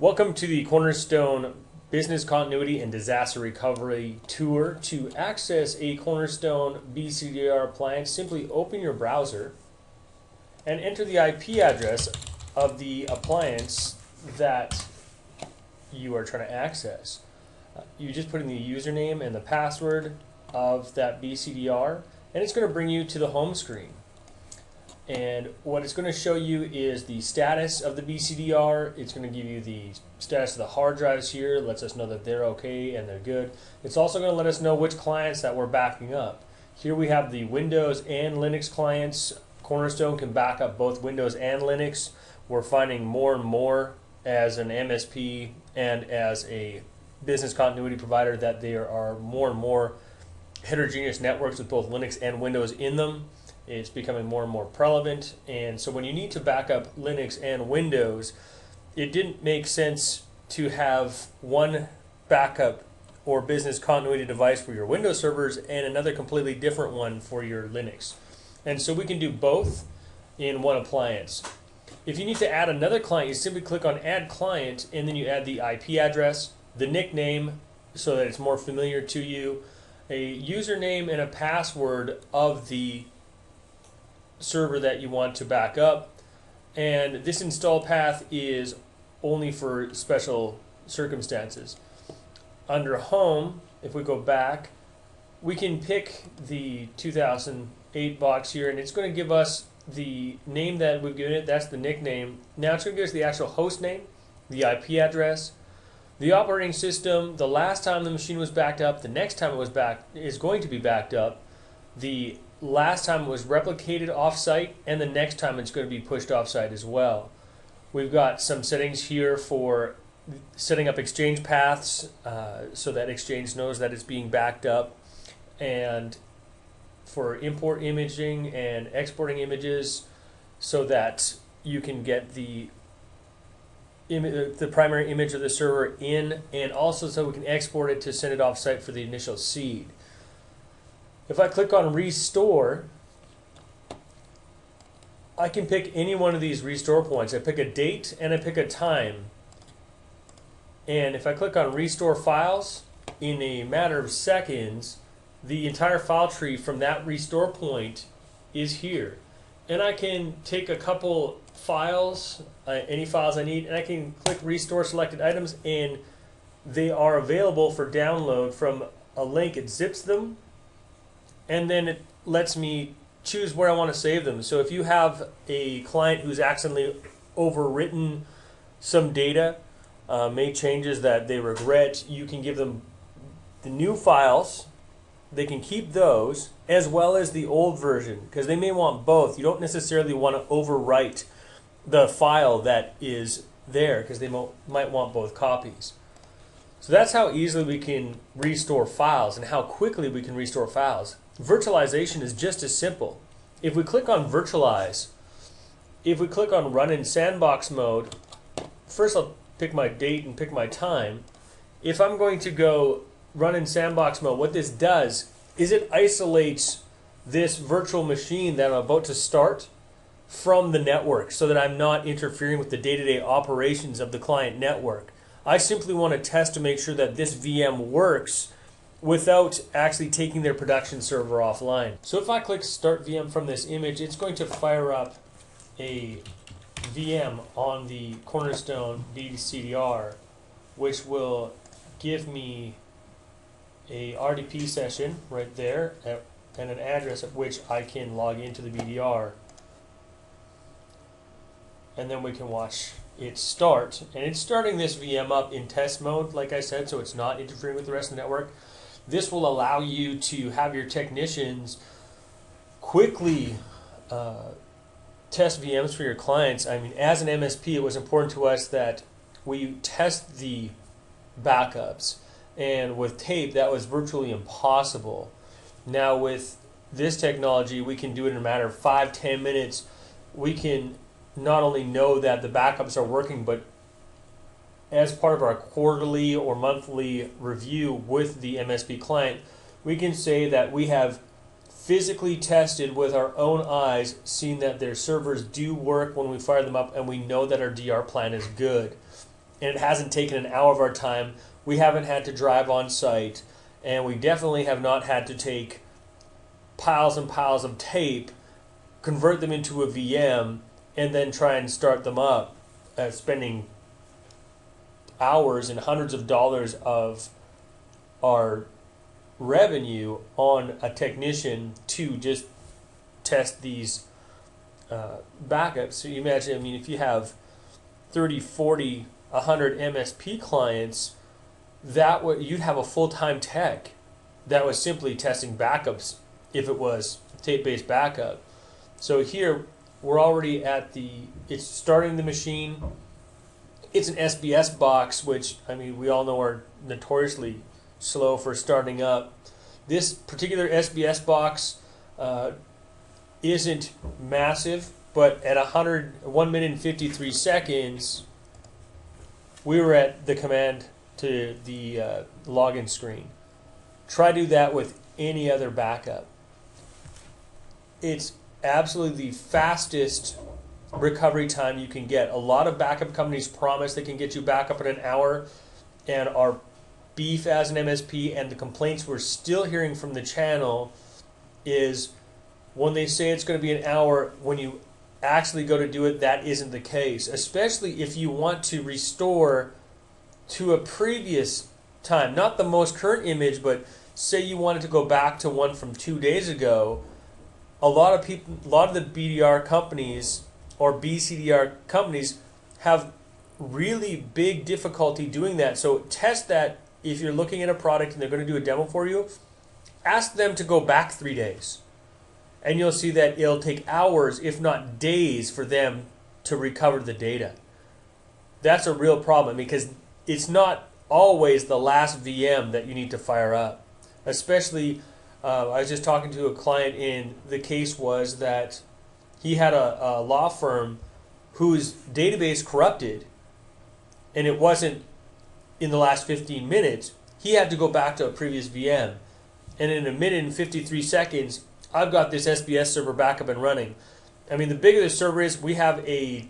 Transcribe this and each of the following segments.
Welcome to the Cornerstone Business Continuity and Disaster Recovery Tour. To access a Cornerstone BCDR appliance, simply open your browser and enter the IP address of the appliance that you are trying to access. You just put in the username and the password of that BCDR, and it's going to bring you to the home screen. And what it's going to show you is the status of the BCDR. It's going to give you the status of the hard drives here. It lets us know that they're okay and they're good. It's also going to let us know which clients that we're backing up. Here we have the Windows and Linux clients. Cornerstone can back up both Windows and Linux. We're finding more and more as an MSP and as a business continuity provider that there are more and more heterogeneous networks with both Linux and Windows in them. It's becoming more and more prevalent, and so when you need to back up Linux and Windows, it didn't make sense to have one backup or business continuity device for your Windows servers and another completely different one for your Linux. And so we can do both in one appliance. If you need to add another client, you simply click on Add Client, and then you add the IP address, the nickname so that it's more familiar to you, a username and a password of the server that you want to back up, and this install path is only for special circumstances. Under Home, if we go back, we can pick the 2008 box here, and it's going to give us the name that we've given it. That's the nickname. Now it's going to give us the actual host name, the IP address, the operating system, the last time the machine was backed up, the next time it was is going to be backed up, the last time it was replicated offsite, and the next time it's going to be pushed offsite as well. We've got some settings here for setting up Exchange paths so that Exchange knows that it's being backed up, and for import imaging and exporting images so that you can get the primary image of the server in, and also so we can export it to send it offsite for the initial seed. If I click on Restore, I can pick any one of these restore points. I pick a date and I pick a time. And if I click on Restore Files, in a matter of seconds, the entire file tree from that restore point is here. And I can take a couple files, any files I need, and I can click Restore Selected Items, and they are available for download from a link. It zips them, and then it lets me choose where I want to save them. So if you have a client who's accidentally overwritten some data, made changes that they regret, you can give them the new files. They can keep those as well as the old version, because they may want both. You don't necessarily want to overwrite the file that is there, because they might want both copies. So that's how easily we can restore files and how quickly we can restore files. Virtualization is just as simple. If we click on Virtualize, if we click on Run in Sandbox mode, first I'll pick my date and pick my time. If I'm going to go Run in Sandbox mode, what this does is it isolates this virtual machine that I'm about to start from the network so that I'm not interfering with the day-to-day operations of the client network. I simply want to test to make sure that this VM works without actually taking their production server offline. So if I click Start VM from this image, it's going to fire up a VM on the Cornerstone BCDR, which will give me a RDP session right there and an address at which I can log into the BDR. And then we can watch it start. And it's starting this VM up in test mode, like I said, so it's not interfering with the rest of the network. This will allow you to have your technicians quickly test VMs for your clients. I mean, as an MSP, it was important to us that we test the backups. And with tape, that was virtually impossible. Now with this technology, we can do it in a matter of 5-10 minutes. We can not only know that the backups are working, but as part of our quarterly or monthly review with the MSP client, we can say that we have physically tested with our own eyes, seen that their servers do work when we fire them up, and we know that our DR plan is good. and it hasn't taken an hour of our time. We haven't had to drive on site, and we definitely have not had to take piles and piles of tape, convert them into a VM, and then try and start them up, spending hours and hundreds of dollars of our revenue on a technician to just test these backups. So you imagine, I mean, if you have 30, 40, 100 MSP clients, that you'd have a full-time tech that was simply testing backups if it was tape-based backup. So here we're already at it's starting the machine. It's an SBS box, which, I mean, we all know are notoriously slow for starting up. This particular SBS box isn't massive, but at 1 minute and 53 seconds, we were at the command to the login screen. Try to do that with any other backup. It's absolutely the fastest recovery time you can get. A lot of backup companies promise they can get you back up in an hour, and our beef as an MSP and the complaints we're still hearing from the channel is when they say it's going to be an hour, when you actually go to do it, that isn't the case, especially if you want to restore to a previous time, not the most current image, but say you wanted to go back to one from 2 days ago. A lot of the BDR companies or BCDR companies have really big difficulty doing that. So test that. If you're looking at a product and they're going to do a demo for you, ask them to go back 3 days. And you'll see that it'll take hours, if not days, for them to recover the data. That's a real problem because it's not always the last VM that you need to fire up. Especially, I was just talking to a client, and the case was that he had a law firm whose database corrupted, and it wasn't in the last 15 minutes. He had to go back to a previous VM. And in 1 minute and 53 seconds, I've got this SBS server back up and running. I mean, the bigger the server is, we have a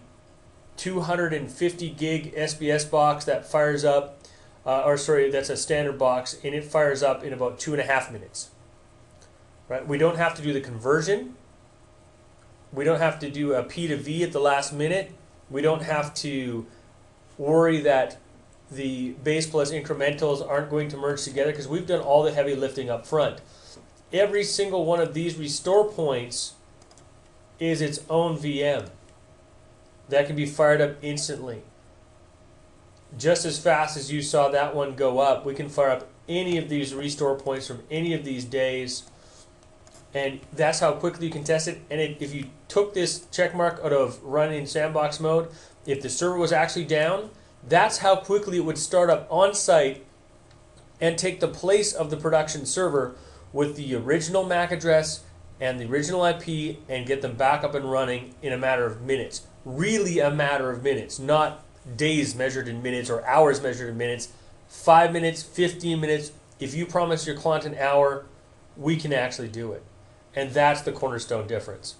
250 gig SBS box that fires up, that's a standard box, and it fires up in about 2.5 minutes. Right? We don't have to do the conversion. We don't have to do a P to V at the last minute. We don't have to worry that the base plus incrementals aren't going to merge together because we've done all the heavy lifting up front. Every single one of these restore points is its own VM that can be fired up instantly. Just as fast as you saw that one go up, we can fire up any of these restore points from any of these days, and that's how quickly you can test it. And if you took this check mark out of run in sandbox mode, if the server was actually down, that's how quickly it would start up on site and take the place of the production server with the original MAC address and the original IP and get them back up and running in a matter of minutes. Really a matter of minutes, not days measured in minutes or hours measured in minutes. 5 minutes, 15 minutes. If you promise your client an hour, we can actually do it. And that's the Cornerstone difference.